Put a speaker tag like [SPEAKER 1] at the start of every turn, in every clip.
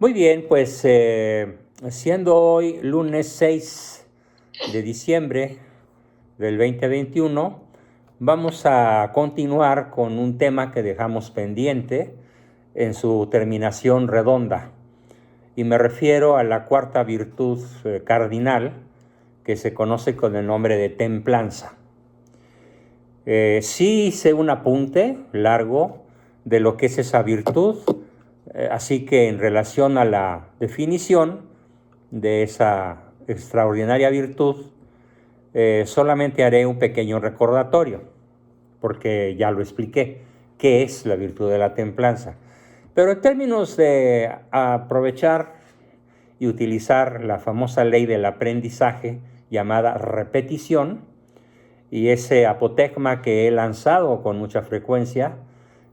[SPEAKER 1] Muy bien, pues siendo hoy lunes 6 de diciembre del 2021, vamos a continuar con un tema que dejamos pendiente en su terminación redonda. Y me refiero a la cuarta virtud cardinal que se conoce con el nombre de templanza. Sí hice un apunte largo de lo que es esa virtud, así que en relación a la definición de esa extraordinaria virtud, solamente haré un pequeño recordatorio, porque ya lo expliqué, qué es la virtud de la templanza. Pero en términos de aprovechar y utilizar la famosa ley del aprendizaje llamada repetición, y ese apotegma que he lanzado con mucha frecuencia,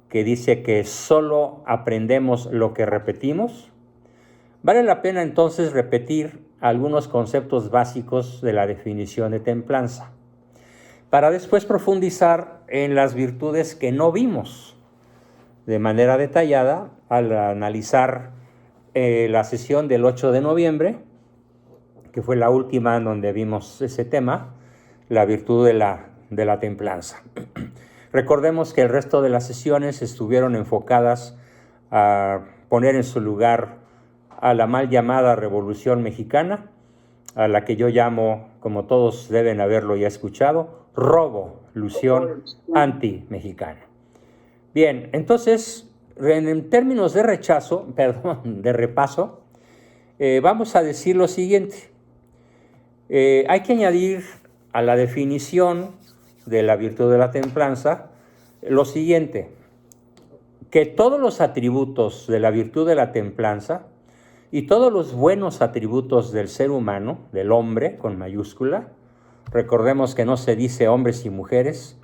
[SPEAKER 1] que dice que solo aprendemos lo que repetimos, vale la pena entonces repetir algunos conceptos básicos de la definición de templanza, para después profundizar en las virtudes que no vimos de manera detallada al analizar la sesión del 8 de noviembre, que fue la última en donde vimos ese tema, la virtud de la templanza. Recordemos que el resto de las sesiones estuvieron enfocadas a poner en su lugar a la mal llamada Revolución Mexicana, a la que yo llamo, como todos deben haberlo ya escuchado, revolución anti-mexicana. Bien, entonces, en términos de de repaso, vamos a decir lo siguiente. Hay que añadir a la definición de la virtud de la templanza lo siguiente, que todos los atributos de la virtud de la templanza y todos los buenos atributos del ser humano, del hombre con mayúscula, recordemos que no se dice hombres y mujeres,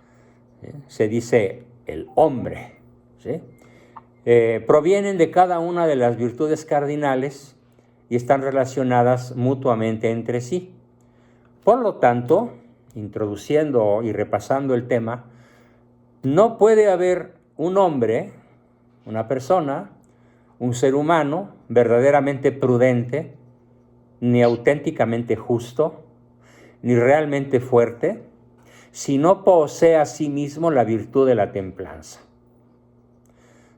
[SPEAKER 1] se dice el hombre, ¿sí? Provienen de cada una de las virtudes cardinales y están relacionadas mutuamente entre sí. Por lo tanto, introduciendo y repasando el tema, no puede haber un hombre, una persona, un ser humano verdaderamente prudente, ni auténticamente justo, ni realmente fuerte, si no posee a sí mismo la virtud de la templanza.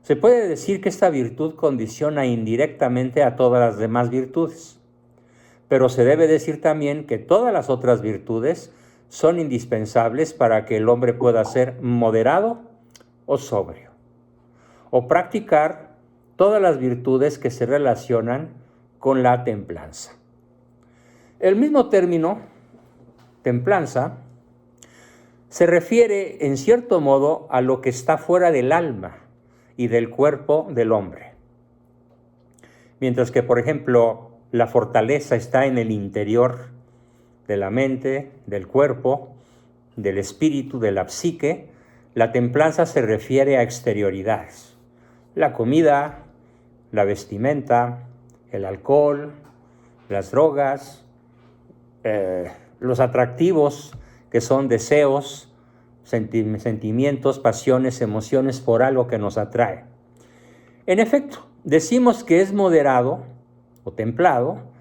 [SPEAKER 1] Se puede decir que esta virtud condiciona indirectamente a todas las demás virtudes, pero se debe decir también que todas las otras virtudes son indispensables para que el hombre pueda ser moderado o sobrio, o practicar todas las virtudes que se relacionan con la templanza. El mismo término, templanza, se refiere en cierto modo a lo que está fuera del alma y del cuerpo del hombre. Mientras que, por ejemplo, la fortaleza está en el interior de la mente, del cuerpo, del espíritu, de la psique, la templanza se refiere a exterioridades. La comida, la vestimenta, el alcohol, las drogas, los atractivos que son deseos, sentimientos, pasiones, emociones por algo que nos atrae. En efecto, decimos que es moderado o templado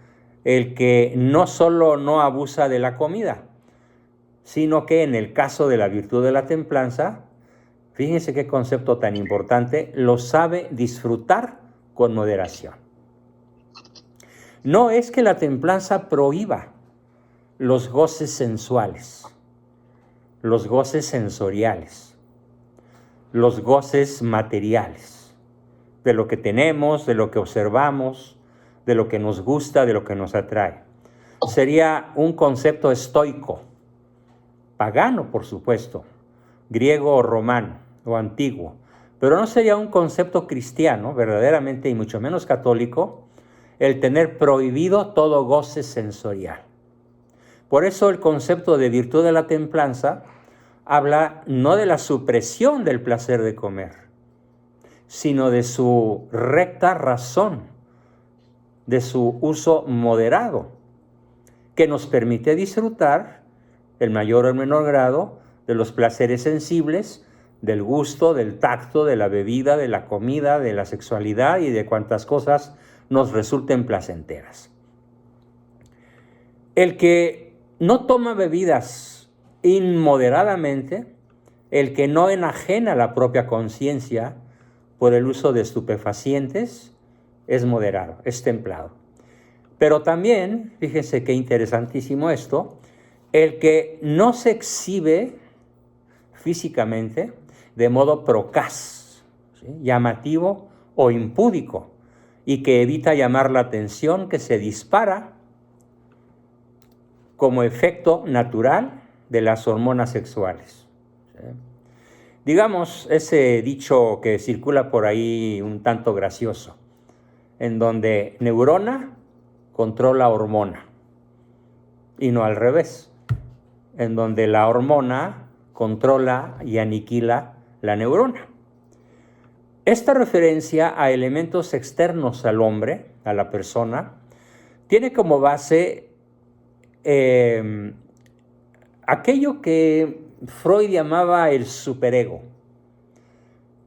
[SPEAKER 1] el que no solo no abusa de la comida, sino que en el caso de la virtud de la templanza, fíjense qué concepto tan importante, lo sabe disfrutar con moderación. No es que la templanza prohíba los goces sensuales, los goces sensoriales, los goces materiales, de lo que tenemos, de lo que observamos, de lo que nos gusta, de lo que nos atrae. Sería un concepto estoico, pagano, por supuesto, griego o romano o antiguo, pero no sería un concepto cristiano, verdaderamente, y mucho menos católico, el tener prohibido todo goce sensorial. Por eso el concepto de virtud de la templanza habla no de la supresión del placer de comer, sino de su recta razón, de su uso moderado, que nos permite disfrutar, en mayor o menor grado, de los placeres sensibles, del gusto, del tacto, de la bebida, de la comida, de la sexualidad y de cuantas cosas nos resulten placenteras. El que no toma bebidas inmoderadamente, el que no enajena la propia conciencia por el uso de estupefacientes, es moderado, es templado. Pero también, fíjense qué interesantísimo esto, el que no se exhibe físicamente de modo procaz, ¿sí?, llamativo o impúdico, y que evita llamar la atención, que se dispara como efecto natural de las hormonas sexuales, ¿sí? Digamos, ese dicho que circula por ahí un tanto gracioso, en donde neurona controla hormona, y no al revés, en donde la hormona controla y aniquila la neurona. Esta referencia a elementos externos al hombre, a la persona, tiene como base aquello que Freud llamaba el superego,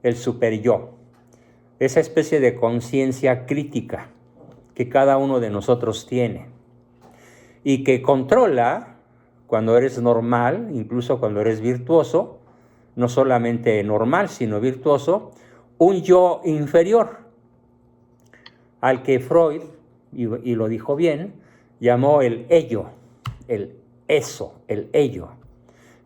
[SPEAKER 1] el superyo, esa especie de conciencia crítica que cada uno de nosotros tiene y que controla cuando eres normal, incluso cuando eres virtuoso, no solamente normal, sino virtuoso, un yo inferior, al que Freud, y lo dijo bien, llamó el ello, el eso, el ello,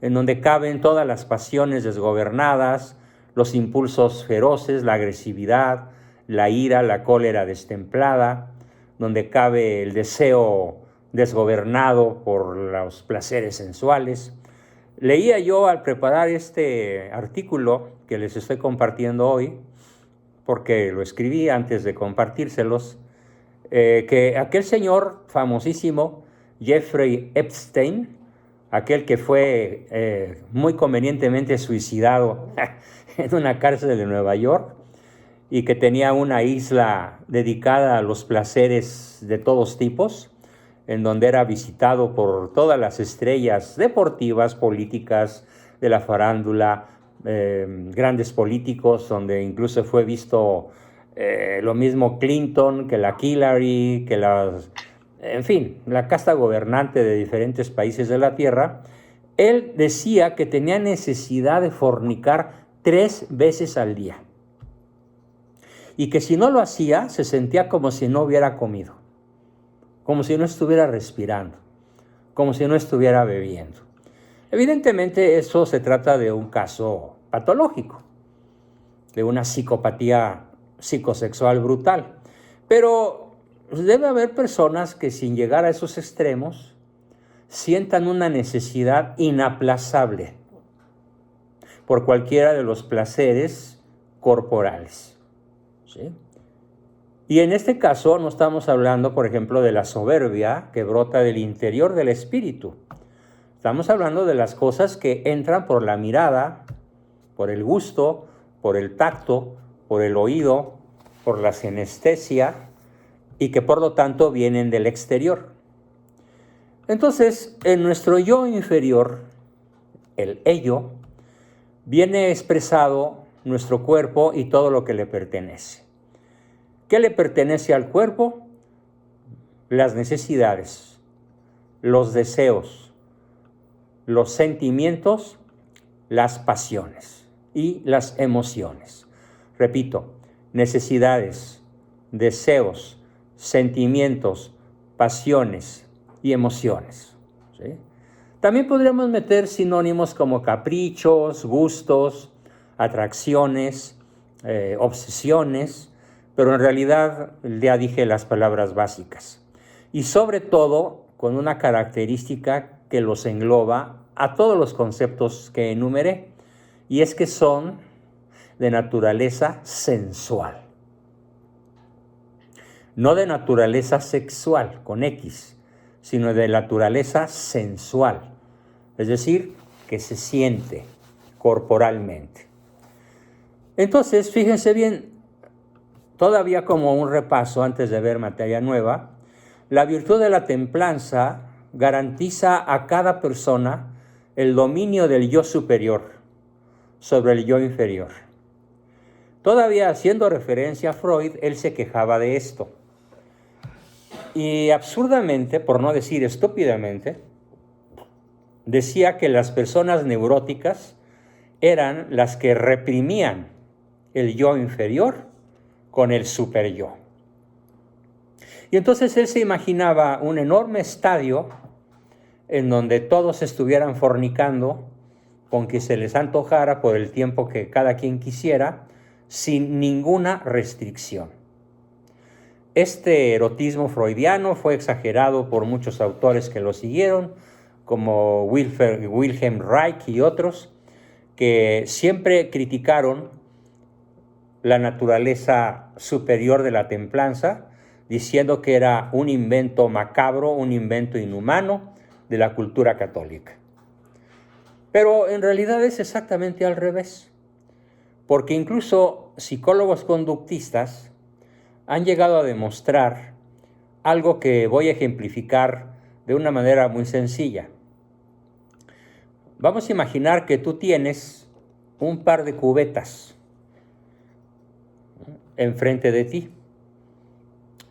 [SPEAKER 1] en donde caben todas las pasiones desgobernadas, los impulsos feroces, la agresividad, la ira, la cólera destemplada, donde cabe el deseo desgobernado por los placeres sensuales. Leía yo al preparar este artículo que les estoy compartiendo hoy, porque lo escribí antes de compartírselos, que aquel señor famosísimo, Jeffrey Epstein, aquel que fue muy convenientemente suicidado en una cárcel de Nueva York y que tenía una isla dedicada a los placeres de todos tipos, en donde era visitado por todas las estrellas deportivas, políticas, de la farándula, grandes políticos, donde incluso fue visto lo mismo Clinton, que la Hillary, que en fin, la casta gobernante de diferentes países de la Tierra. Él decía que tenía necesidad de fornicar 3 veces al día y que si no lo hacía se sentía como si no hubiera comido, como si no estuviera respirando, como si no estuviera bebiendo. Evidentemente eso se trata de un caso patológico, de una psicopatía psicosexual brutal, pero debe haber personas que sin llegar a esos extremos sientan una necesidad inaplazable por cualquiera de los placeres corporales, ¿sí? Y en este caso no estamos hablando, por ejemplo, de la soberbia que brota del interior del espíritu. Estamos hablando de las cosas que entran por la mirada, por el gusto, por el tacto, por el oído, por la sinestesia, y que por lo tanto vienen del exterior. Entonces, en nuestro yo inferior, el ello, viene expresado nuestro cuerpo y todo lo que le pertenece. ¿Qué le pertenece al cuerpo? Las necesidades, los deseos, los sentimientos, las pasiones y las emociones. Repito, necesidades, deseos, sentimientos, pasiones y emociones, ¿sí? También podríamos meter sinónimos como caprichos, gustos, atracciones, obsesiones, pero en realidad ya dije las palabras básicas. Y sobre todo con una característica que los engloba a todos los conceptos que enumeré, y es que son de naturaleza sensual. No de naturaleza sexual, con X, sino de naturaleza sensual, es decir, que se siente corporalmente. Entonces, fíjense bien, todavía como un repaso antes de ver materia nueva, la virtud de la templanza garantiza a cada persona el dominio del yo superior sobre el yo inferior. Todavía haciendo referencia a Freud, él se quejaba de esto. Y absurdamente, por no decir estúpidamente, decía que las personas neuróticas eran las que reprimían el yo inferior con el superyo. Y entonces él se imaginaba un enorme estadio en donde todos estuvieran fornicando con que se les antojara por el tiempo que cada quien quisiera, sin ninguna restricción. Este erotismo freudiano fue exagerado por muchos autores que lo siguieron, como Wilhelm Reich y otros, que siempre criticaron la naturaleza superior de la templanza, diciendo que era un invento macabro, un invento inhumano de la cultura católica. Pero en realidad es exactamente al revés, porque incluso psicólogos conductistas han llegado a demostrar algo que voy a ejemplificar de una manera muy sencilla. Vamos a imaginar que tú tienes un par de cubetas enfrente de ti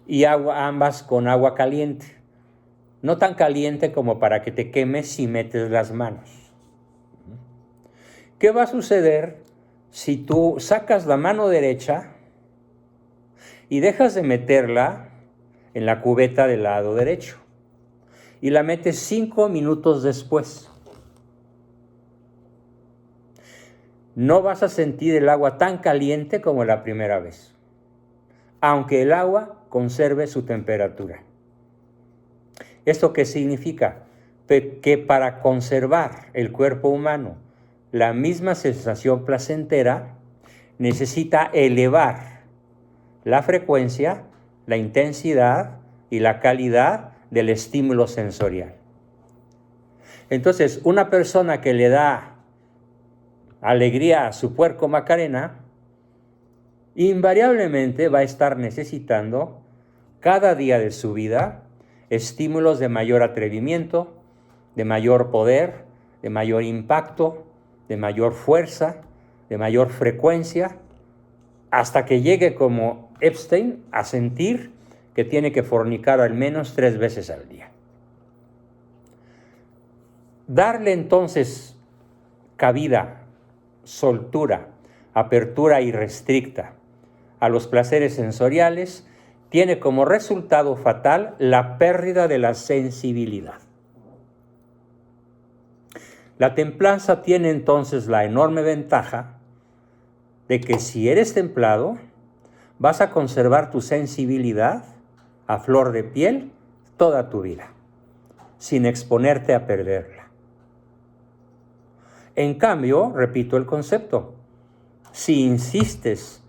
[SPEAKER 1] y ambas con agua caliente, no tan caliente como para que te quemes si metes las manos. ¿Qué va a suceder si tú sacas la mano derecha y dejas de meterla en la cubeta del lado derecho y la metes 5 minutos después? No vas a sentir el agua tan caliente como la primera vez, aunque el agua conserve su temperatura. ¿Esto qué significa? Que para conservar el cuerpo humano la misma sensación placentera, necesita elevar la frecuencia, la intensidad y la calidad del estímulo sensorial. Entonces, una persona que le da alegría a su puerco Macarena, invariablemente va a estar necesitando cada día de su vida estímulos de mayor atrevimiento, de mayor poder, de mayor impacto, de mayor fuerza, de mayor frecuencia, hasta que llegue como Epstein a sentir que tiene que fornicar al menos 3 veces al día. Darle entonces cabida, soltura, apertura irrestricta a los placeres sensoriales tiene como resultado fatal la pérdida de la sensibilidad. La templanza tiene entonces la enorme ventaja de que si eres templado, vas a conservar tu sensibilidad a flor de piel toda tu vida, sin exponerte a perderla. En cambio, repito el concepto, si insistes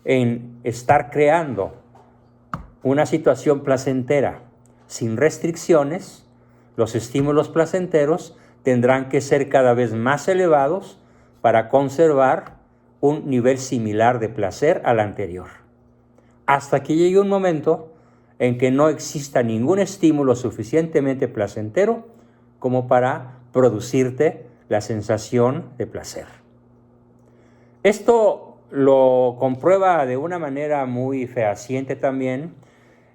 [SPEAKER 1] en estar creando una situación placentera sin restricciones, los estímulos placenteros tendrán que ser cada vez más elevados para conservar un nivel similar de placer al anterior, hasta que llegue un momento en que no exista ningún estímulo suficientemente placentero como para producirte la sensación de placer. Esto lo comprueba de una manera muy fehaciente también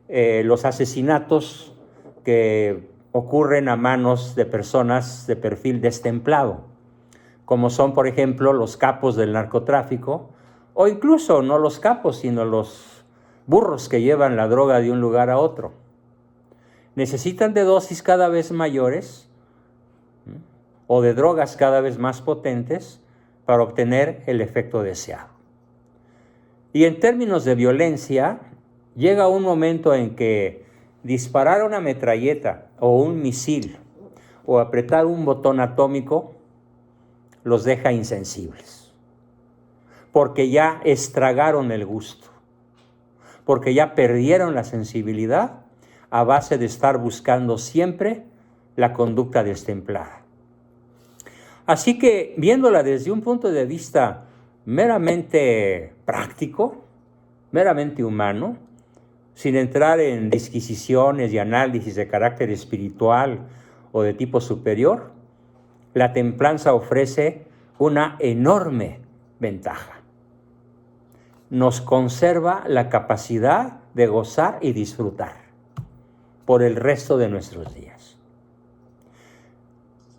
[SPEAKER 1] los asesinatos que ocurren a manos de personas de perfil destemplado, como son, por ejemplo, los capos del narcotráfico, o incluso no los capos, sino los burros que llevan la droga de un lugar a otro. Necesitan de dosis cada vez mayores o de drogas cada vez más potentes para obtener el efecto deseado. Y en términos de violencia, llega un momento en que disparar una metralleta o un misil o apretar un botón atómico los deja insensibles, porque ya estragaron el gusto, porque ya perdieron la sensibilidad a base de estar buscando siempre la conducta destemplada. Así que, viéndola desde un punto de vista meramente práctico, meramente humano, sin entrar en disquisiciones y análisis de carácter espiritual o de tipo superior, la templanza ofrece una enorme ventaja. Nos conserva la capacidad de gozar y disfrutar. por el resto de nuestros días.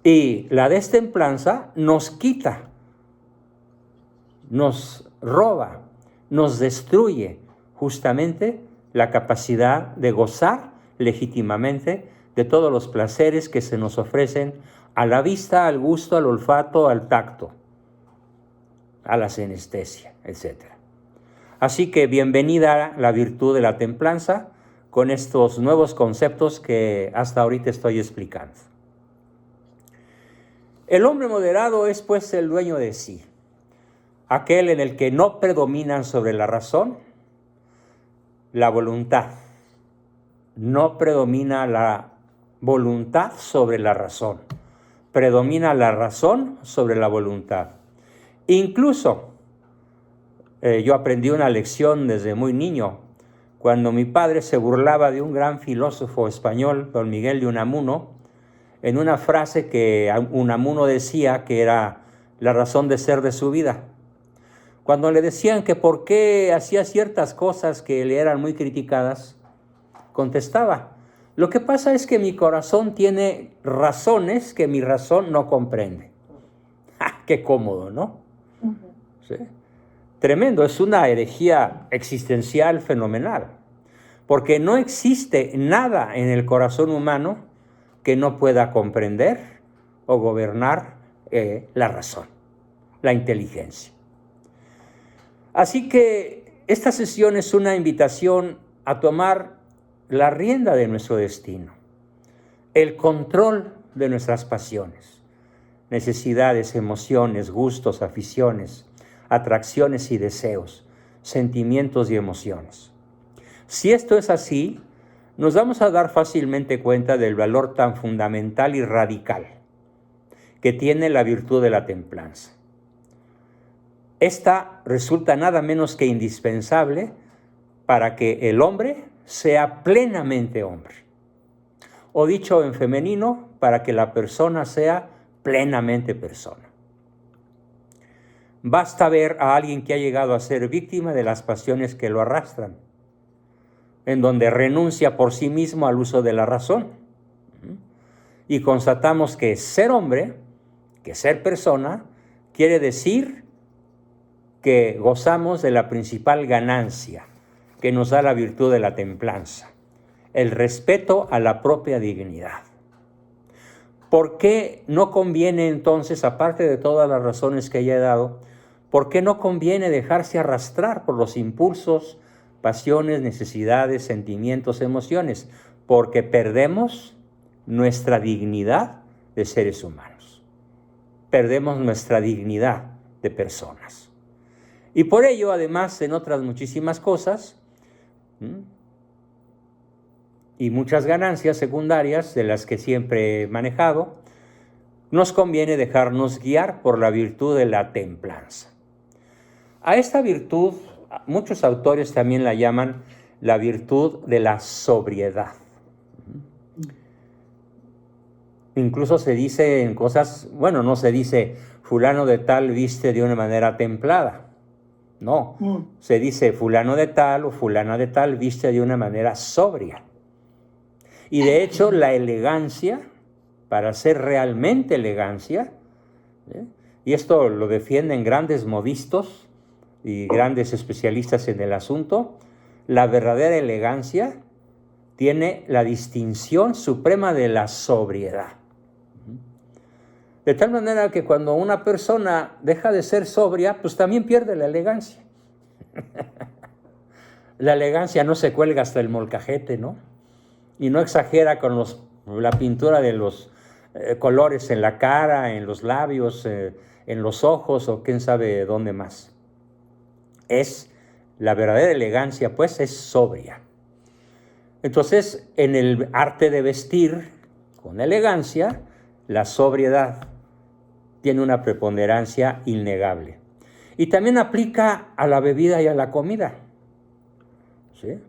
[SPEAKER 1] Y la destemplanza nos quita, nos roba, nos destruye justamente la capacidad de gozar legítimamente de todos los placeres que se nos ofrecen a la vista, al gusto, al olfato, al tacto, a la sinestesia, etc. Así que bienvenida la virtud de la templanza con estos nuevos conceptos que hasta ahorita estoy explicando. El hombre moderado es pues el dueño de sí, aquel en el que no predominan sobre la razón la voluntad. No predomina la voluntad sobre la razón, predomina la razón sobre la voluntad. Incluso, yo aprendí una lección desde muy niño, cuando mi padre se burlaba de un gran filósofo español, don Miguel de Unamuno, en una frase que Unamuno decía que era la razón de ser de su vida. Cuando le decían que por qué hacía ciertas cosas que le eran muy criticadas, contestaba: lo que pasa es que mi corazón tiene razones que mi razón no comprende. ¡Ja! ¡Qué cómodo!, ¿no? ¿Sí? Tremendo, es una herejía existencial fenomenal, porque no existe nada en el corazón humano que no pueda comprender o gobernar la razón, la inteligencia. Así que esta sesión es una invitación a tomar la rienda de nuestro destino, el control de nuestras pasiones, necesidades, emociones, gustos, aficiones, atracciones y deseos, sentimientos y emociones. Si esto es así, nos vamos a dar fácilmente cuenta del valor tan fundamental y radical que tiene la virtud de la templanza. Esta resulta nada menos que indispensable para que el hombre sea plenamente hombre. O dicho en femenino, para que la persona sea plenamente persona. Basta ver a alguien que ha llegado a ser víctima de las pasiones que lo arrastran, en donde renuncia por sí mismo al uso de la razón. Y constatamos que ser hombre, que ser persona, quiere decir que gozamos de la principal ganancia que nos da la virtud de la templanza, el respeto a la propia dignidad. ¿Por qué no conviene entonces, aparte de todas las razones que ya he dado, por qué no conviene dejarse arrastrar por los impulsos, pasiones, necesidades, sentimientos, emociones? Porque perdemos nuestra dignidad de seres humanos. Perdemos nuestra dignidad de personas. Y por ello, además, en otras muchísimas cosas, y muchas ganancias secundarias de las que siempre he manejado, nos conviene dejarnos guiar por la virtud de la templanza. A esta virtud, muchos autores también la llaman la virtud de la sobriedad. Incluso se dice en cosas, bueno, no se dice fulano de tal viste de una manera templada. No, se dice fulano de tal o fulana de tal viste de una manera sobria. Y de hecho la elegancia, para ser realmente elegancia, y esto lo defienden grandes modistos y grandes especialistas en el asunto, la verdadera elegancia tiene la distinción suprema de la sobriedad. De tal manera que cuando una persona deja de ser sobria, pues también pierde la elegancia. La elegancia no se cuelga hasta el molcajete, ¿no? Y no exagera con la pintura de los colores en la cara, en los labios, en los ojos o quién sabe dónde más. La verdadera elegancia, pues, es sobria. Entonces, en el arte de vestir con elegancia, la sobriedad tiene una preponderancia innegable. Y también aplica a la bebida y a la comida. ¿Sí?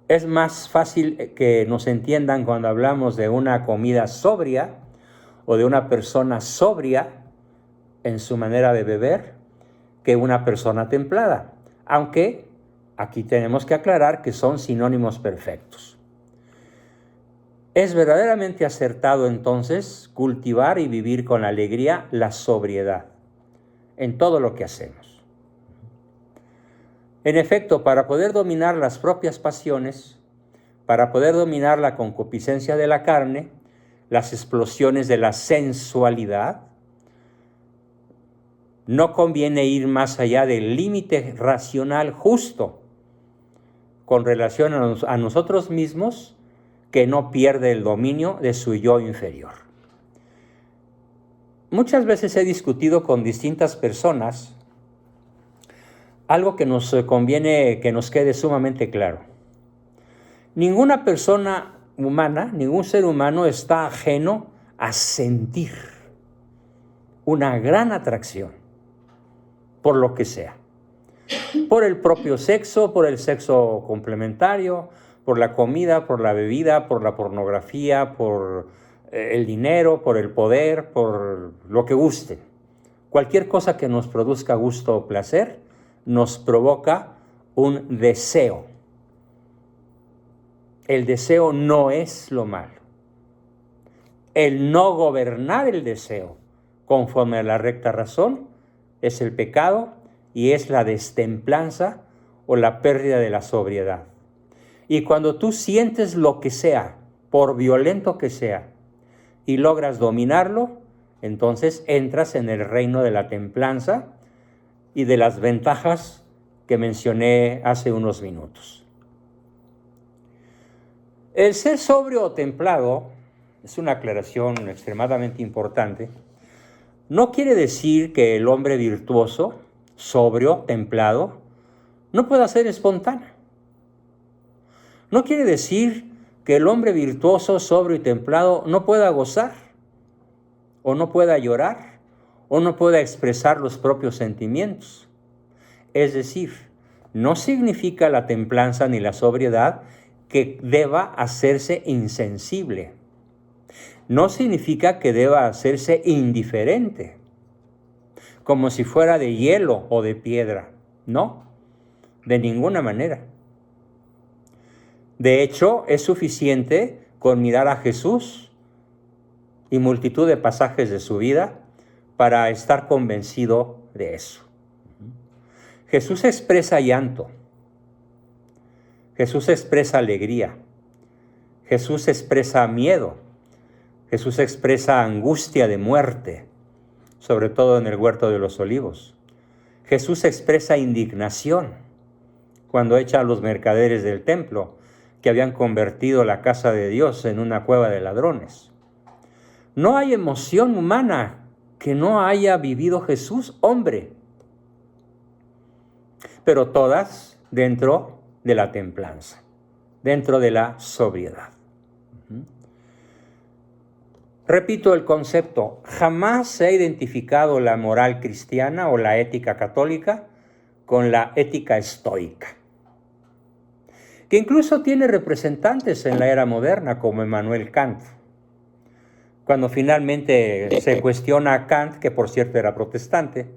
[SPEAKER 1] Es más fácil que nos entiendan cuando hablamos de una comida sobria o de una persona sobria en su manera de beber que una persona templada. Aunque aquí tenemos que aclarar que son sinónimos perfectos. Es verdaderamente acertado entonces cultivar y vivir con alegría la sobriedad en todo lo que hacemos. En efecto, para poder dominar las propias pasiones, para poder dominar la concupiscencia de la carne, las explosiones de la sensualidad, no conviene ir más allá del límite racional justo con relación a nosotros mismos, que no pierde el dominio de su yo inferior. Muchas veces he discutido con distintas personas algo que nos conviene que nos quede sumamente claro. Ninguna persona humana, ningún ser humano está ajeno a sentir una gran atracción por lo que sea. Por el propio sexo, por el sexo complementario, por la comida, por la bebida, por la pornografía, por el dinero, por el poder, por lo que guste. Cualquier cosa que nos produzca gusto o placer nos provoca un deseo. El deseo no es lo malo. El no gobernar el deseo conforme a la recta razón es el pecado y es la destemplanza o la pérdida de la sobriedad. Y cuando tú sientes lo que sea, por violento que sea, y logras dominarlo, entonces entras en el reino de la templanza y de las ventajas que mencioné hace unos minutos. El ser sobrio o templado, es una aclaración extremadamente importante, no quiere decir que el hombre virtuoso, sobrio, templado, no pueda ser espontáneo. No quiere decir que el hombre virtuoso, sobrio y templado no pueda gozar, o no pueda llorar, o no pueda expresar los propios sentimientos. Es decir, no significa la templanza ni la sobriedad que deba hacerse insensible. No significa que deba hacerse indiferente, como si fuera de hielo o de piedra. No, de ninguna manera. De hecho, es suficiente con mirar a Jesús y multitud de pasajes de su vida para estar convencido de eso. Jesús expresa llanto. Jesús expresa alegría. Jesús expresa miedo. Jesús expresa angustia de muerte, sobre todo en el huerto de los olivos. Jesús expresa indignación cuando echa a los mercaderes del templo que habían convertido la casa de Dios en una cueva de ladrones. No hay emoción humana que no haya vivido Jesús, hombre, pero todas dentro de la templanza, dentro de la sobriedad. Repito el concepto, jamás se ha identificado la moral cristiana o la ética católica con la ética estoica, que incluso tiene representantes en la era moderna como Immanuel Kant. Cuando finalmente se cuestiona a Kant, que por cierto era protestante,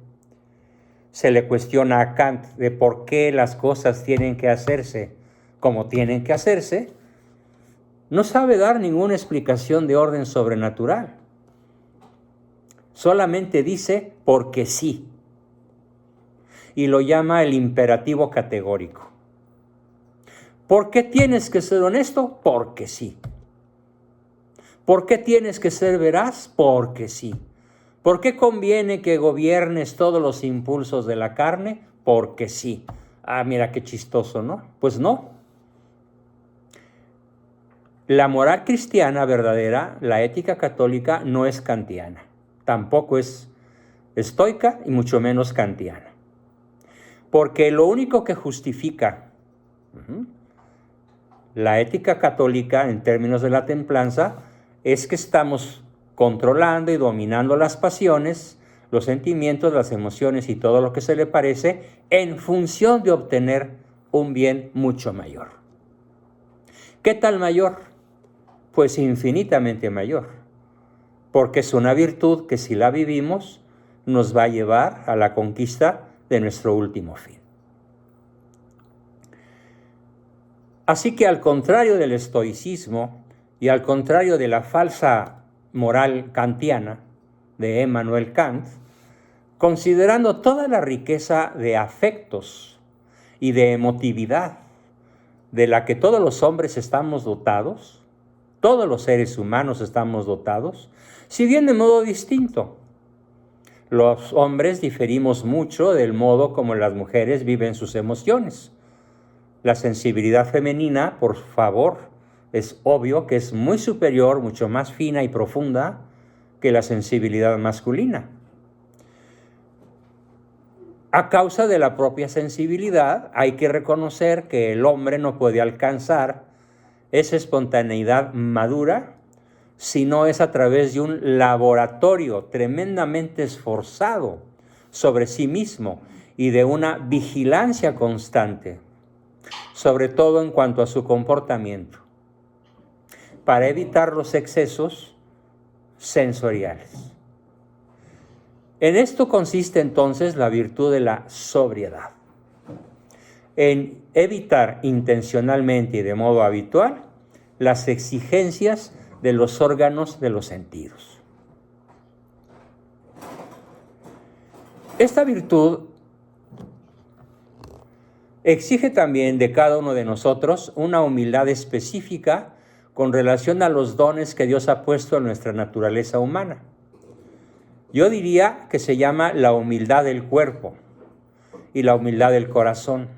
[SPEAKER 1] se le cuestiona a Kant de por qué las cosas tienen que hacerse como tienen que hacerse, no sabe dar ninguna explicación de orden sobrenatural. Solamente dice porque sí. Y lo llama el imperativo categórico. ¿Por qué tienes que ser honesto? Porque sí. ¿Por qué tienes que ser veraz? Porque sí. ¿Por qué conviene que gobiernes todos los impulsos de la carne? Porque sí. Ah, mira qué chistoso, ¿no? Pues no. La moral cristiana verdadera, la ética católica, no es kantiana. Tampoco es estoica y mucho menos kantiana. Porque lo único que justifica la ética católica en términos de la templanza es que estamos controlando y dominando las pasiones, los sentimientos, las emociones y todo lo que se le parece en función de obtener un bien mucho mayor. ¿Qué tal mayor? Pues infinitamente mayor, porque es una virtud que si la vivimos nos va a llevar a la conquista de nuestro último fin. Así que al contrario del estoicismo y al contrario de la falsa moral kantiana de Emmanuel Kant, considerando toda la riqueza de afectos y de emotividad de la que todos los hombres estamos dotados, todos los seres humanos estamos dotados, si bien de modo distinto. Los hombres diferimos mucho del modo como las mujeres viven sus emociones. La sensibilidad femenina, por favor, es obvio que es muy superior, mucho más fina y profunda que la sensibilidad masculina. A causa de la propia sensibilidad, hay que reconocer que el hombre no puede alcanzar esa espontaneidad madura si no es a través de un laboratorio tremendamente esforzado sobre sí mismo y de una vigilancia constante, sobre todo en cuanto a su comportamiento, para evitar los excesos sensoriales. En esto consiste entonces la virtud de la sobriedad, en evitar intencionalmente y de modo habitual las exigencias de los órganos de los sentidos. Esta virtud exige también de cada uno de nosotros una humildad específica con relación a los dones que Dios ha puesto en nuestra naturaleza humana. Yo diría que se llama la humildad del cuerpo y la humildad del corazón.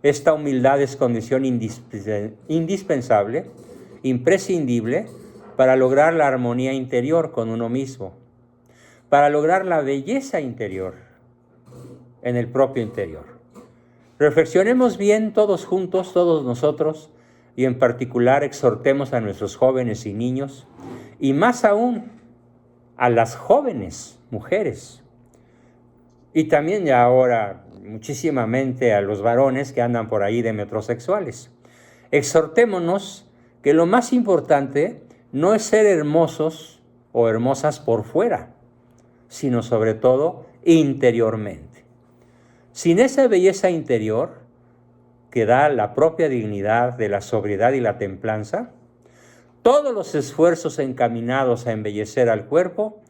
[SPEAKER 1] Esta humildad es condición indispensable, imprescindible, para lograr la armonía interior con uno mismo, para lograr la belleza interior en el propio interior. Reflexionemos bien todos juntos, todos nosotros, y en particular exhortemos a nuestros jóvenes y niños, y más aún a las jóvenes mujeres, y también ya ahora muchísimamente a los varones que andan por ahí de metrosexuales. Exhortémonos que lo más importante no es ser hermosos o hermosas por fuera, sino sobre todo interiormente. Sin esa belleza interior que da la propia dignidad de la sobriedad y la templanza, todos los esfuerzos encaminados a embellecer al cuerpo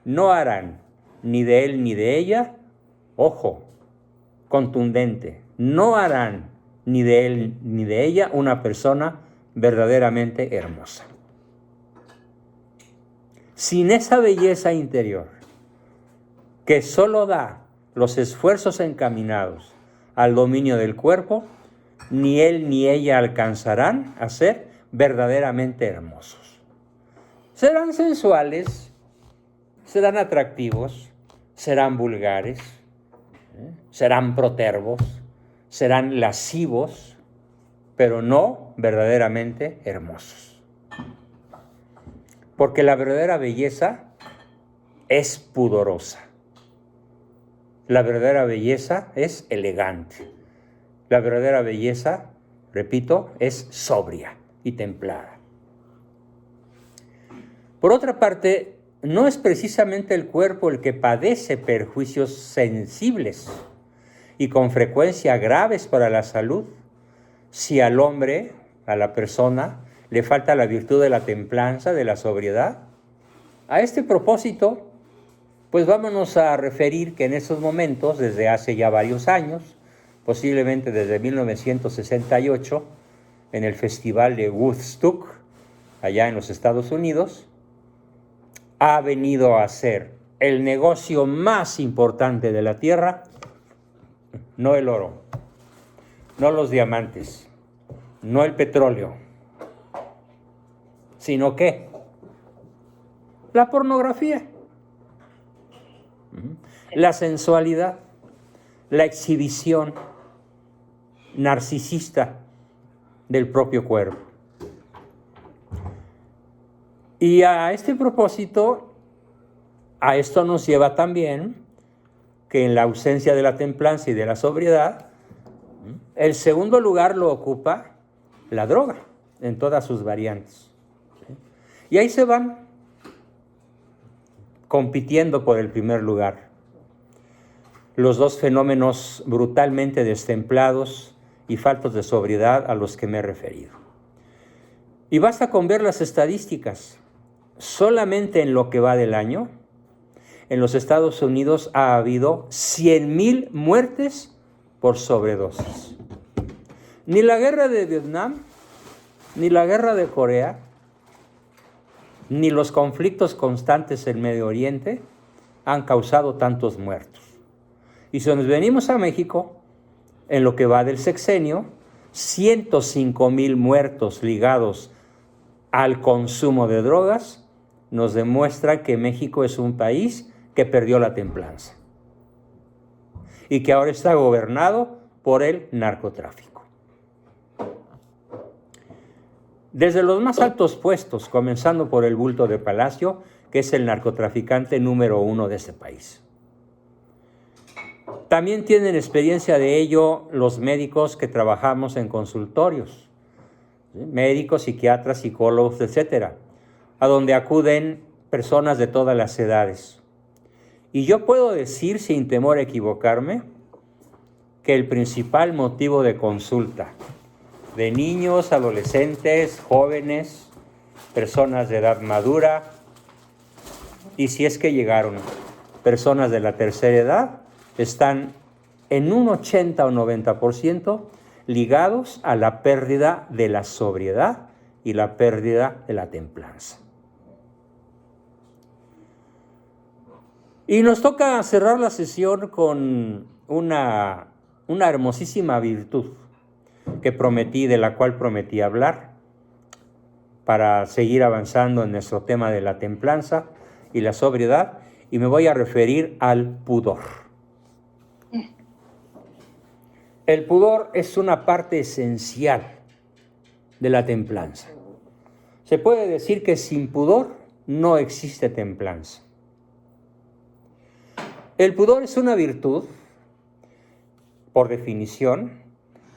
[SPEAKER 1] no harán ni de él ni de ella, ojo, contundente, no harán ni de él ni de ella una persona verdaderamente hermosa. Sin esa belleza interior que solo da los esfuerzos encaminados al dominio del cuerpo, ni él ni ella alcanzarán a ser verdaderamente hermosos. Serán sensuales, serán atractivos, serán vulgares, serán protervos, serán lascivos, pero no verdaderamente hermosos. Porque la verdadera belleza es pudorosa. La verdadera belleza es elegante. La verdadera belleza, repito, es sobria y templada. Por otra parte, no es precisamente el cuerpo el que padece perjuicios sensibles y con frecuencia graves para la salud si al hombre, a la persona, le falta la virtud de la templanza, de la sobriedad. A este propósito, pues vámonos a referir que en esos momentos, desde hace ya varios años, posiblemente desde 1968, en el Festival de Woodstock, allá en los Estados Unidos, ha venido a ser el negocio más importante de la Tierra, no el oro, no los diamantes, no el petróleo, sino ¿qué? La pornografía, la sensualidad, la exhibición narcisista del propio cuerpo. Y a este propósito, a esto nos lleva también que en la ausencia de la templanza y de la sobriedad, el segundo lugar lo ocupa la droga en todas sus variantes. Y ahí se van compitiendo por el primer lugar los dos fenómenos brutalmente destemplados y faltos de sobriedad a los que me he referido. Y basta con ver las estadísticas. Solamente en lo que va del año, en los Estados Unidos ha habido 100,000 muertes por sobredosis. Ni la guerra de Vietnam, ni la guerra de Corea, ni los conflictos constantes en Medio Oriente han causado tantos muertos. Y si nos venimos a México, en lo que va del sexenio, 105,000 muertos ligados al consumo de drogas nos demuestra que México es un país que perdió la templanza y que ahora está gobernado por el narcotráfico. Desde los más altos puestos, comenzando por el bulto de Palacio, que es el narcotraficante número 1 de este país. También tienen experiencia de ello los médicos que trabajamos en consultorios, ¿sí? Médicos, psiquiatras, psicólogos, etcétera, a donde acuden personas de todas las edades. Y yo puedo decir, sin temor a equivocarme, que el principal motivo de consulta de niños, adolescentes, jóvenes, personas de edad madura, y si es que llegaron personas de la tercera edad, están en un 80 o 90% ligados a la pérdida de la sobriedad y la pérdida de la templanza. Y nos toca cerrar la sesión con una hermosísima virtud de la cual prometí hablar para seguir avanzando en nuestro tema de la templanza y la sobriedad, y me voy a referir al pudor. El pudor es una parte esencial de la templanza. Se puede decir que sin pudor no existe templanza. El pudor es una virtud, por definición,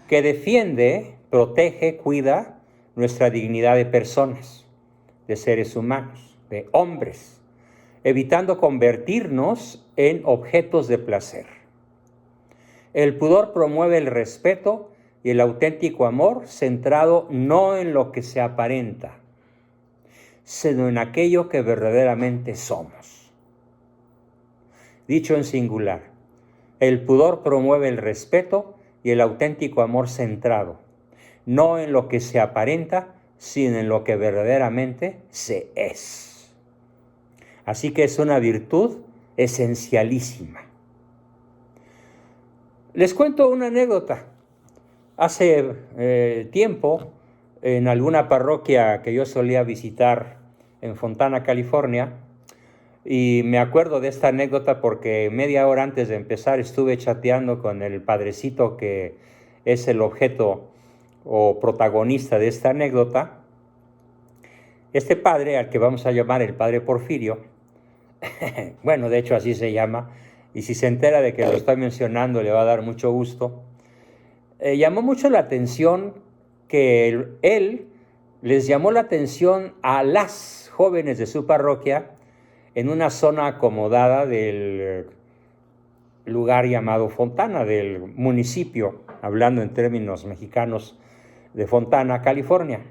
[SPEAKER 1] que defiende, protege, cuida nuestra dignidad de personas, de seres humanos, de hombres, evitando convertirnos en objetos de placer. El pudor promueve el respeto y el auténtico amor centrado no en lo que se aparenta, sino en aquello que verdaderamente somos. Dicho en singular, el pudor promueve el respeto y el auténtico amor centrado, no en lo que se aparenta, sino en lo que verdaderamente se es. Así que es una virtud esencialísima. Les cuento una anécdota. Hace tiempo, en alguna parroquia que yo solía visitar en Fontana, California, y me acuerdo de esta anécdota porque media hora antes de empezar estuve chateando con el padrecito que es el objeto o protagonista de esta anécdota. Este padre, al que vamos a llamar el padre Porfirio, bueno, de hecho así se llama, y si se entera de que lo estoy mencionando le va a dar mucho gusto, llamó mucho la atención que él les llamó la atención a las jóvenes de su parroquia en una zona acomodada del lugar llamado Fontana, del municipio, hablando en términos mexicanos, de Fontana, California.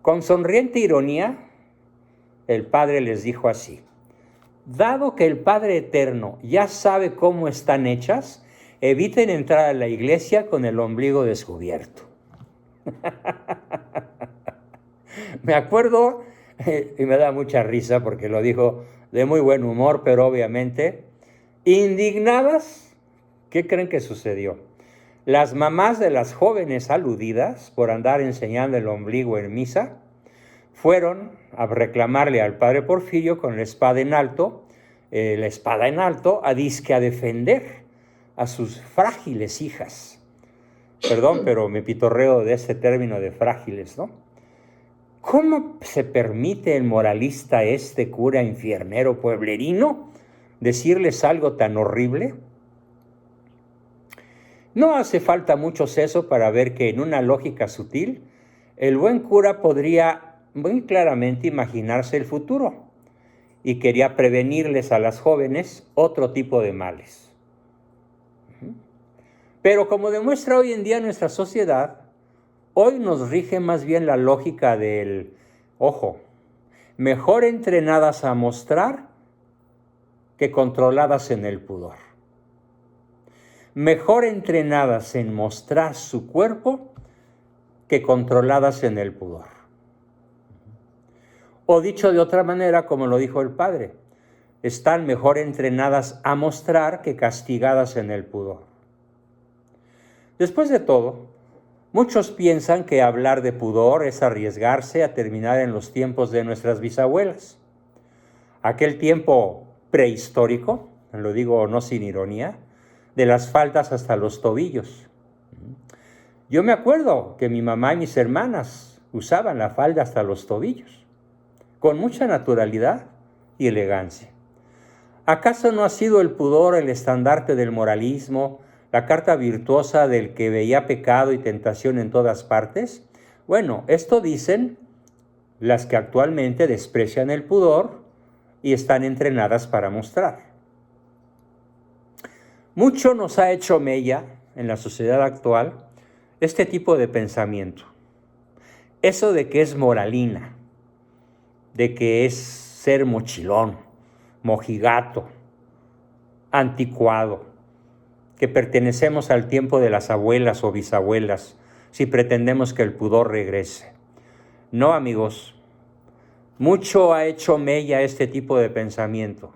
[SPEAKER 1] Con sonriente ironía, el padre les dijo así: dado que el Padre Eterno ya sabe cómo están hechas, eviten entrar a la iglesia con el ombligo descubierto. Me acuerdo, y me da mucha risa porque lo dijo de muy buen humor, pero obviamente indignadas. ¿Qué creen que sucedió? Las mamás de las jóvenes aludidas por andar enseñando el ombligo en misa fueron a reclamarle al padre Porfirio con la espada en alto, a disque a defender a sus frágiles hijas. Perdón, pero me pitorreo de ese término de frágiles, ¿no? ¿Cómo se permite el moralista cura infiernero pueblerino decirles algo tan horrible? No hace falta mucho seso para ver que en una lógica sutil, el buen cura podría muy claramente imaginarse el futuro y quería prevenirles a las jóvenes otro tipo de males. Pero como demuestra hoy en día nuestra sociedad, Hoy nos rige más bien la lógica del, ojo, mejor entrenadas a mostrar que controladas en el pudor. Mejor entrenadas en mostrar su cuerpo que controladas en el pudor. O dicho de otra manera, como lo dijo el Padre, están mejor entrenadas a mostrar que castigadas en el pudor. Después de todo, muchos piensan que hablar de pudor es arriesgarse a terminar en los tiempos de nuestras bisabuelas. Aquel tiempo prehistórico, lo digo no sin ironía, de las faldas hasta los tobillos. Yo me acuerdo que mi mamá y mis hermanas usaban la falda hasta los tobillos, con mucha naturalidad y elegancia. ¿Acaso no ha sido el pudor el estandarte del moralismo, la carta virtuosa del que veía pecado y tentación en todas partes? Bueno, esto dicen las que actualmente desprecian el pudor y están entrenadas para mostrar. Mucho nos ha hecho mella en la sociedad actual este tipo de pensamiento. Eso de que es moralina, de que es ser mochilón, mojigato, anticuado, que pertenecemos al tiempo de las abuelas o bisabuelas, si pretendemos que el pudor regrese. No, amigos, mucho ha hecho mella este tipo de pensamiento.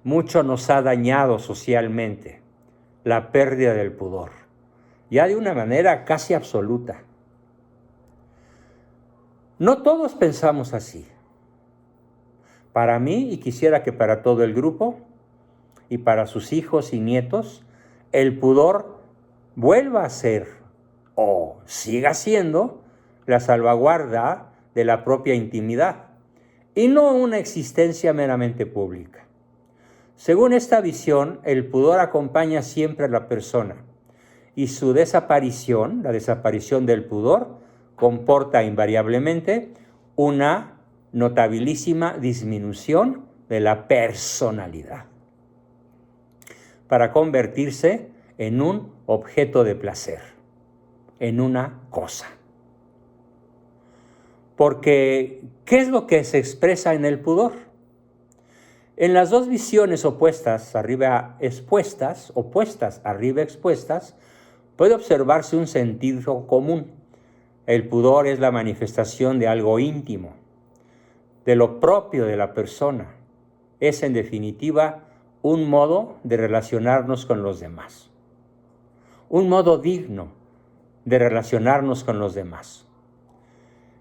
[SPEAKER 1] Mucho nos ha dañado socialmente la pérdida del pudor, ya de una manera casi absoluta. No todos pensamos así. Para mí, y quisiera que para todo el grupo, y para sus hijos y nietos, el pudor vuelva a ser, o siga siendo, la salvaguarda de la propia intimidad, y no una existencia meramente pública. Según esta visión, el pudor acompaña siempre a la persona, y su desaparición, la desaparición del pudor, comporta invariablemente una notabilísima disminución de la personalidad, para convertirse en un objeto de placer, en una cosa. Porque, ¿qué es lo que se expresa en el pudor? En las dos visiones opuestas, arriba expuestas, puede observarse un sentido común. El pudor es la manifestación de algo íntimo, de lo propio de la persona. Es, en definitiva, un modo de relacionarnos con los demás. Un modo digno de relacionarnos con los demás.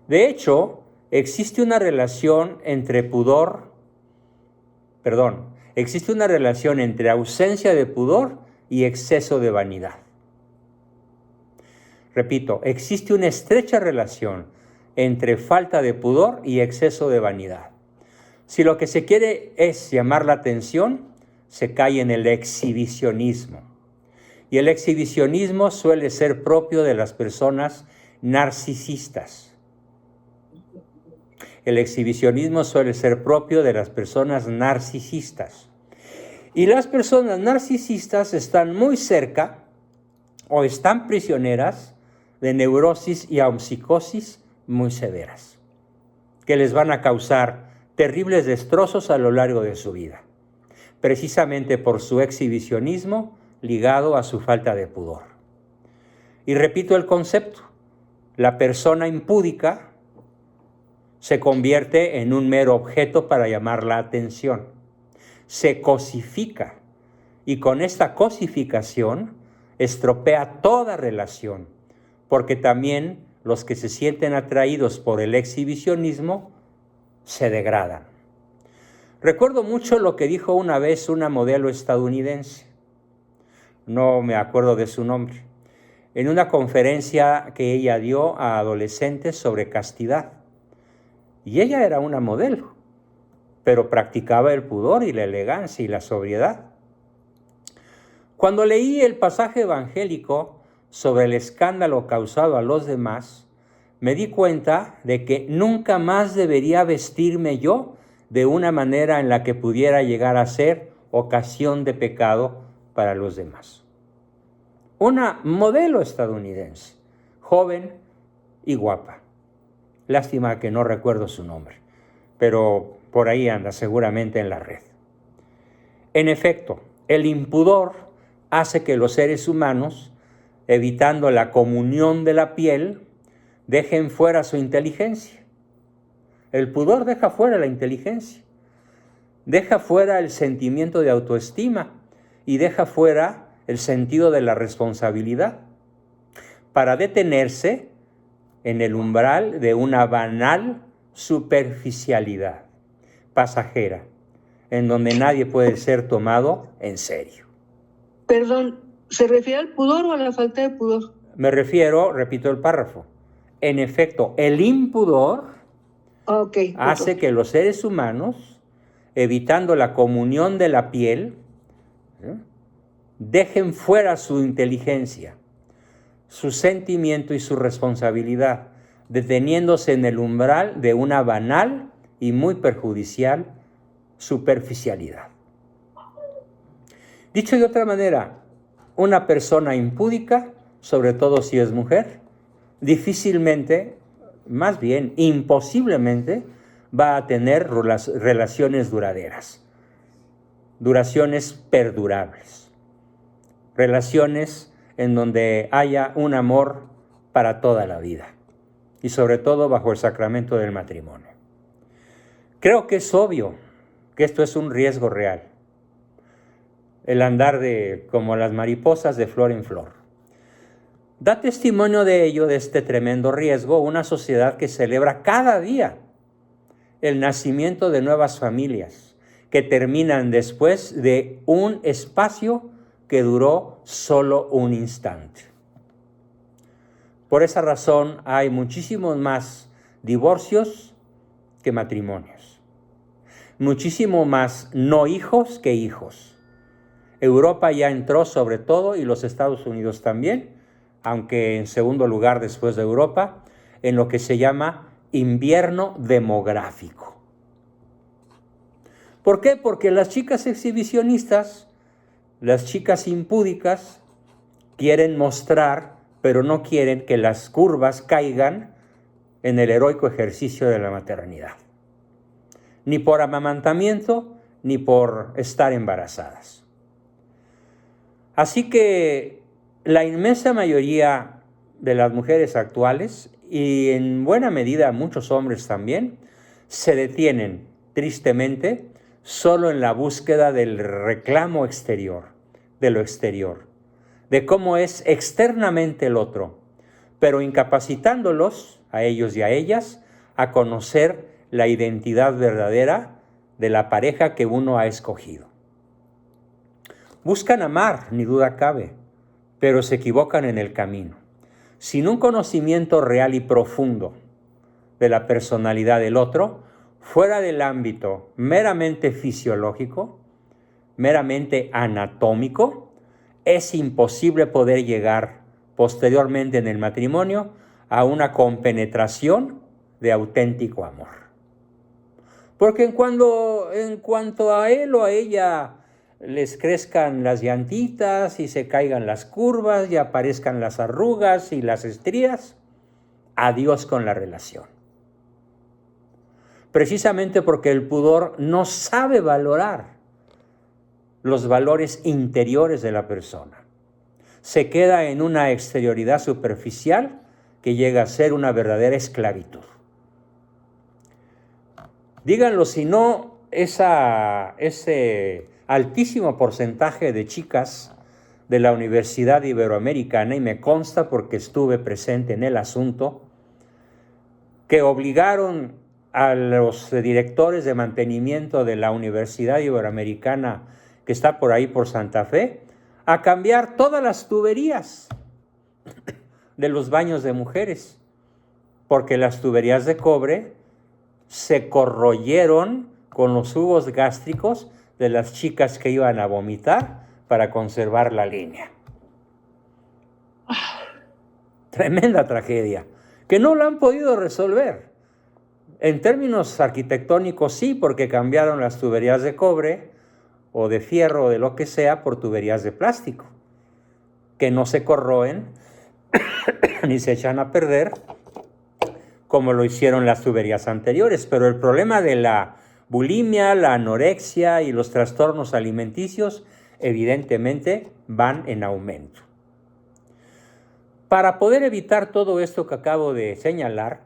[SPEAKER 1] De hecho, existe una relación entre ausencia de pudor y exceso de vanidad. Repito, existe una estrecha relación entre falta de pudor y exceso de vanidad. Si lo que se quiere es llamar la atención, se cae en el exhibicionismo. Y el exhibicionismo suele ser propio de las personas narcisistas. El exhibicionismo suele ser propio de las personas narcisistas. Y las personas narcisistas están muy cerca o están prisioneras de neurosis y psicosis muy severas, que les van a causar terribles destrozos a lo largo de su vida, precisamente por su exhibicionismo ligado a su falta de pudor. Y repito el concepto, la persona impúdica se convierte en un mero objeto para llamar la atención, se cosifica, y con esta cosificación estropea toda relación, porque también los que se sienten atraídos por el exhibicionismo se degradan. Recuerdo mucho lo que dijo una vez una modelo estadounidense, no me acuerdo de su nombre, en una conferencia que ella dio a adolescentes sobre castidad. Y ella era una modelo, pero practicaba el pudor y la elegancia y la sobriedad. Cuando leí el pasaje evangélico sobre el escándalo causado a los demás, me di cuenta de que nunca más debería vestirme yo de una manera en la que pudiera llegar a ser ocasión de pecado para los demás. Una modelo estadounidense, joven, y guapa. Lástima que no recuerdo su nombre, pero por ahí anda seguramente en la red. En efecto, el impudor hace que los seres humanos, evitando la comunión de la piel, dejen fuera su inteligencia. El pudor deja fuera la inteligencia, deja fuera el sentimiento de autoestima y deja fuera el sentido de la responsabilidad para detenerse en el umbral de una banal superficialidad pasajera, en donde nadie puede ser tomado en serio.
[SPEAKER 2] Perdón, ¿se refiere al pudor o a la falta de pudor?
[SPEAKER 1] Me refiero, repito el párrafo, en efecto, el impudor hace que los seres humanos, evitando la comunión de la piel, dejen fuera su inteligencia, su sentimiento y su responsabilidad, deteniéndose en el umbral de una banal y muy perjudicial superficialidad. Dicho de otra manera, una persona impúdica, sobre todo si es mujer, difícilmente, más bien imposiblemente, va a tener relaciones duraderas, duraciones perdurables, relaciones en donde haya un amor para toda la vida y sobre todo bajo el sacramento del matrimonio. Creo que es obvio que esto es un riesgo real, el andar como las mariposas de flor en flor. Da testimonio de ello, de este tremendo riesgo, una sociedad que celebra cada día el nacimiento de nuevas familias que terminan después de un espacio que duró solo un instante. Por esa razón hay muchísimos más divorcios que matrimonios, muchísimo más no hijos que hijos. Europa ya entró sobre todo, y los Estados Unidos también, aunque en segundo lugar después de Europa, en lo que se llama invierno demográfico. ¿Por qué? Porque las chicas exhibicionistas, las chicas impúdicas, quieren mostrar, pero no quieren que las curvas caigan en el heroico ejercicio de la maternidad, ni por amamantamiento, ni por estar embarazadas. Así que la inmensa mayoría de las mujeres actuales, y en buena medida muchos hombres también, se detienen tristemente solo en la búsqueda del reclamo exterior, de lo exterior, de cómo es externamente el otro, pero incapacitándolos, a ellos y a ellas, a conocer la identidad verdadera de la pareja que uno ha escogido. Buscan amar, ni duda cabe, pero se equivocan en el camino. Sin un conocimiento real y profundo de la personalidad del otro, fuera del ámbito meramente fisiológico, meramente anatómico, es imposible poder llegar posteriormente en el matrimonio a una compenetración de auténtico amor. Porque en cuanto a él o a ella les crezcan las llantitas y se caigan las curvas y aparezcan las arrugas y las estrías, adiós con la relación. Precisamente porque el pudor no sabe valorar los valores interiores de la persona. Se queda en una exterioridad superficial que llega a ser una verdadera esclavitud. Díganlo, si no, ese altísimo porcentaje de chicas de la Universidad Iberoamericana, y me consta porque estuve presente en el asunto, que obligaron a los directores de mantenimiento de la Universidad Iberoamericana, que está por ahí por Santa Fe, a cambiar todas las tuberías de los baños de mujeres, porque las tuberías de cobre se corroyeron con los jugos gástricos de las chicas que iban a vomitar para conservar la línea. Tremenda tragedia, que no la han podido resolver. En términos arquitectónicos sí, porque cambiaron las tuberías de cobre o de fierro o de lo que sea por tuberías de plástico, que no se corroen ni se echan a perder como lo hicieron las tuberías anteriores, pero el problema de la bulimia, la anorexia y los trastornos alimenticios evidentemente van en aumento. Para poder evitar todo esto que acabo de señalar,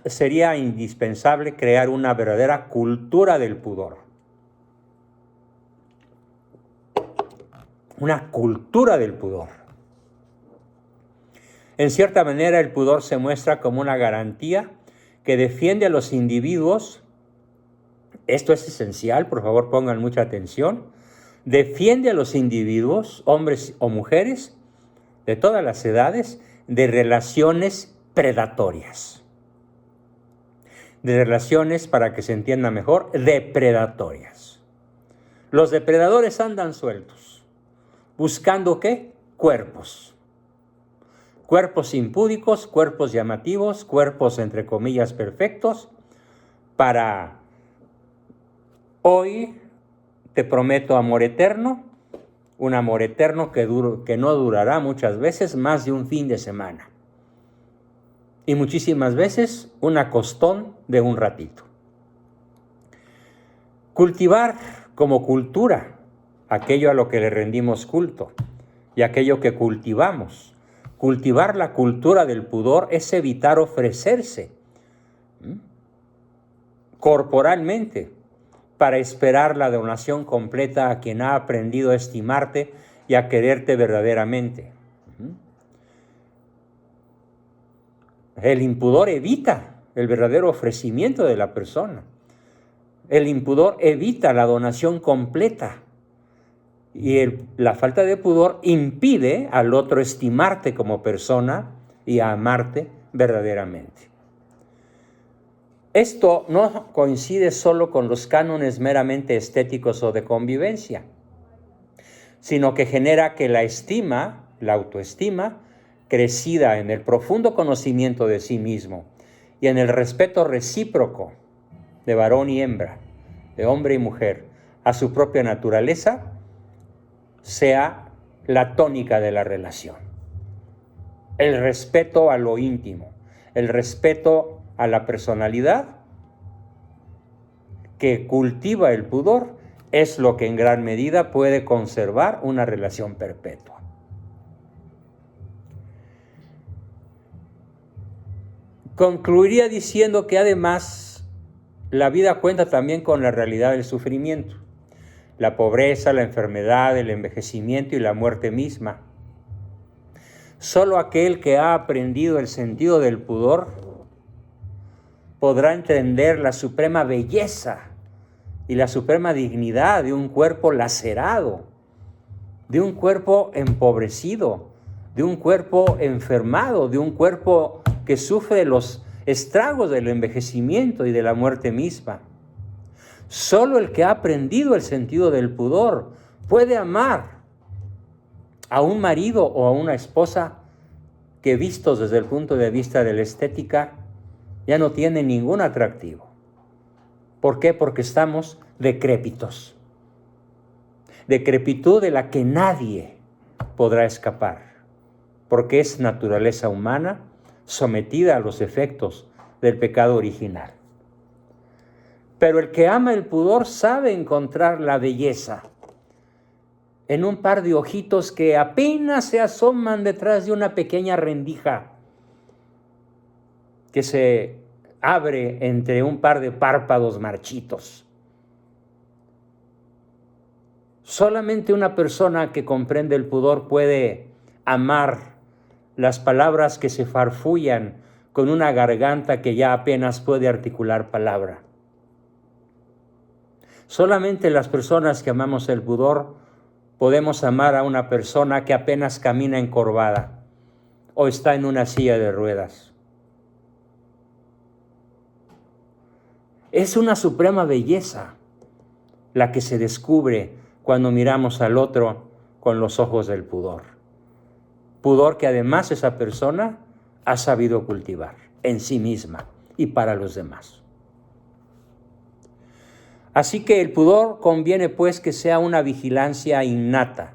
[SPEAKER 1] sería indispensable crear una verdadera cultura del pudor. Una cultura del pudor. En cierta manera, el pudor se muestra como una garantía que defiende a los individuos. Esto es esencial, por favor pongan mucha atención. Defiende a los individuos, hombres o mujeres, de todas las edades, de relaciones predatorias. De relaciones, para que se entienda mejor, depredatorias. Los depredadores andan sueltos. ¿Buscando qué? Cuerpos. Cuerpos impúdicos, cuerpos llamativos, cuerpos entre comillas perfectos, para hoy te prometo amor eterno, un amor eterno que no durará muchas veces más de un fin de semana. Y muchísimas veces un acostón de un ratito. Cultivar como cultura aquello a lo que le rendimos culto y aquello que cultivamos. Cultivar la cultura del pudor es evitar ofrecerse corporalmente para esperar la donación completa a quien ha aprendido a estimarte y a quererte verdaderamente. El impudor evita el verdadero ofrecimiento de la persona. El impudor evita la donación completa. Y la falta de pudor impide al otro estimarte como persona y a amarte verdaderamente. Esto no coincide solo con los cánones meramente estéticos o de convivencia, sino que genera que la estima, la autoestima, crecida en el profundo conocimiento de sí mismo y en el respeto recíproco de varón y hembra, de hombre y mujer, a su propia naturaleza, sea la tónica de la relación. El respeto a lo íntimo, el respeto a la personalidad que cultiva el pudor es lo que en gran medida puede conservar una relación perpetua. Concluiría diciendo que además la vida cuenta también con la realidad del sufrimiento. La pobreza, la enfermedad, el envejecimiento y la muerte misma. Solo aquel que ha aprendido el sentido del pudor podrá entender la suprema belleza y la suprema dignidad de un cuerpo lacerado, de un cuerpo empobrecido, de un cuerpo enfermado, de un cuerpo que sufre los estragos del envejecimiento y de la muerte misma. Solo el que ha aprendido el sentido del pudor puede amar a un marido o a una esposa que, vistos desde el punto de vista de la estética, ya no tiene ningún atractivo. ¿Por qué? Porque estamos decrépitos. Decrepitud de la que nadie podrá escapar, porque es naturaleza humana sometida a los efectos del pecado original. Pero el que ama el pudor sabe encontrar la belleza en un par de ojitos que apenas se asoman detrás de una pequeña rendija que se abre entre un par de párpados marchitos. Solamente una persona que comprende el pudor puede amar las palabras que se farfullan con una garganta que ya apenas puede articular palabra. Solamente las personas que amamos el pudor podemos amar a una persona que apenas camina encorvada o está en una silla de ruedas. Es una suprema belleza la que se descubre cuando miramos al otro con los ojos del pudor. Pudor que además esa persona ha sabido cultivar en sí misma y para los demás. Así que el pudor conviene pues que sea una vigilancia innata,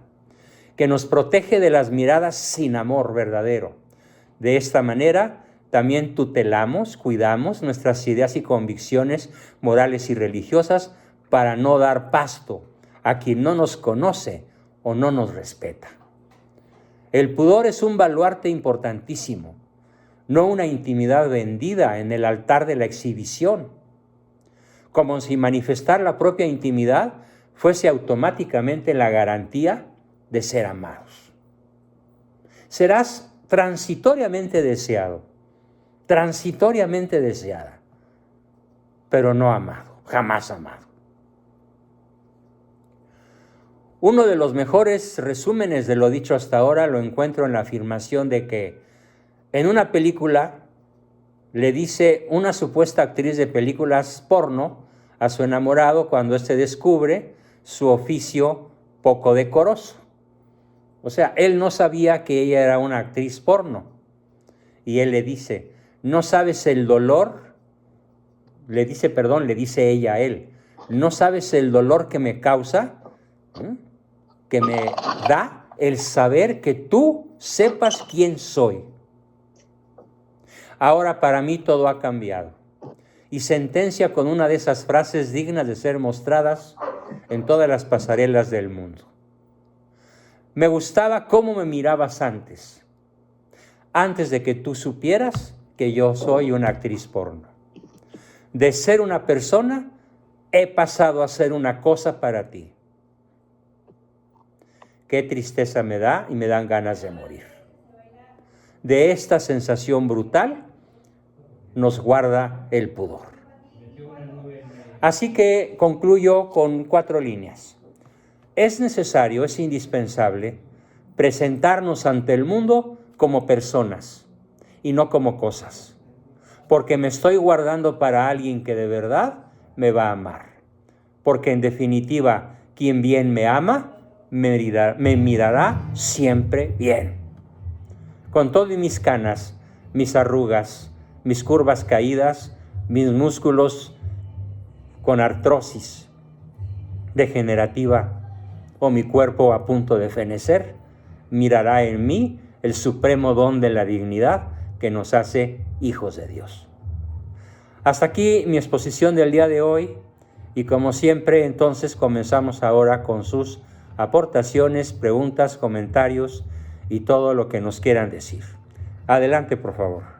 [SPEAKER 1] que nos protege de las miradas sin amor verdadero. De esta manera también tutelamos, cuidamos nuestras ideas y convicciones morales y religiosas para no dar pasto a quien no nos conoce o no nos respeta. El pudor es un baluarte importantísimo, no una intimidad vendida en el altar de la exhibición, como si manifestar la propia intimidad fuese automáticamente la garantía de ser amados. Serás transitoriamente deseado, transitoriamente deseada, pero no amado, jamás amado. Uno de los mejores resúmenes de lo dicho hasta ahora lo encuentro en la afirmación de que en una película le dice una supuesta actriz de películas porno a su enamorado cuando éste descubre su oficio poco decoroso. O sea, él no sabía que ella era una actriz porno. Y él le dice, no sabes el dolor, le dice ella a él, no sabes el dolor que me causa, que me da el saber que tú sepas quién soy. Ahora para mí todo ha cambiado. Y sentencia con una de esas frases dignas de ser mostradas en todas las pasarelas del mundo. Me gustaba cómo me mirabas antes de que tú supieras que yo soy una actriz porno. De ser una persona, he pasado a ser una cosa para ti. Qué tristeza me da y me dan ganas de morir. De esta sensación brutal nos guarda el pudor. Así que concluyo con 4 líneas. Es necesario, es indispensable presentarnos ante el mundo como personas y no como cosas, porque me estoy guardando para alguien que de verdad me va a amar, porque en definitiva, quien bien me ama, me mirará siempre bien. Con todo y mis canas, mis arrugas, mis curvas caídas, mis músculos con artrosis degenerativa o mi cuerpo a punto de fenecer, mirará en mí el supremo don de la dignidad que nos hace hijos de Dios. Hasta aquí mi exposición del día de hoy y como siempre entonces comenzamos ahora con sus aportaciones, preguntas, comentarios y todo lo que nos quieran decir. Adelante, por favor.